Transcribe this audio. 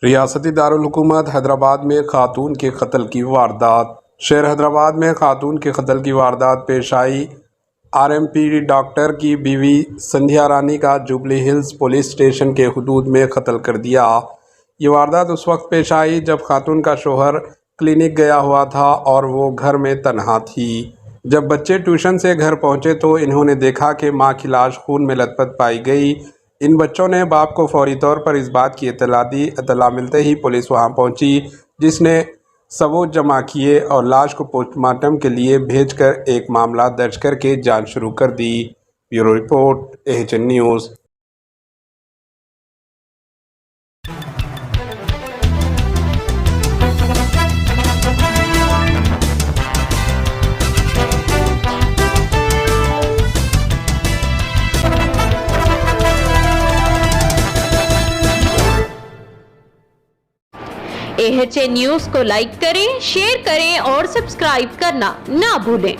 रियासती दारुल हुकूमत हैदराबाद में खातून के कत्ल की वारदात। शहर हैदराबाद में खातून के कत्ल की वारदात पेश आई। आरएमपी डॉक्टर की बीवी संध्या रानी का जुबली हिल्स पुलिस स्टेशन के हुदूद में कत्ल कर दिया। ये वारदात उस वक्त पेश आई जब खातून का शोहर क्लिनिक गया हुआ था और वो घर में तन्हा थी। जब बच्चे ट्यूशन से घर पहुंचे तो इन्होंने देखा कि मां की लाश खून में लथपथ पाई गई। इन बच्चों ने बाप को फौरी तौर पर इस बात की इत्तला दी। इत्तला मिलते ही पुलिस वहां पहुंची, जिसने सबूत जमा किए और लाश को पोस्टमार्टम के लिए भेजकर एक मामला दर्ज करके जांच शुरू कर दी। Bureau report, AHN news. AHN news को लाइक करें, शेयर करें और सब्सक्राइब करना ना भूलें।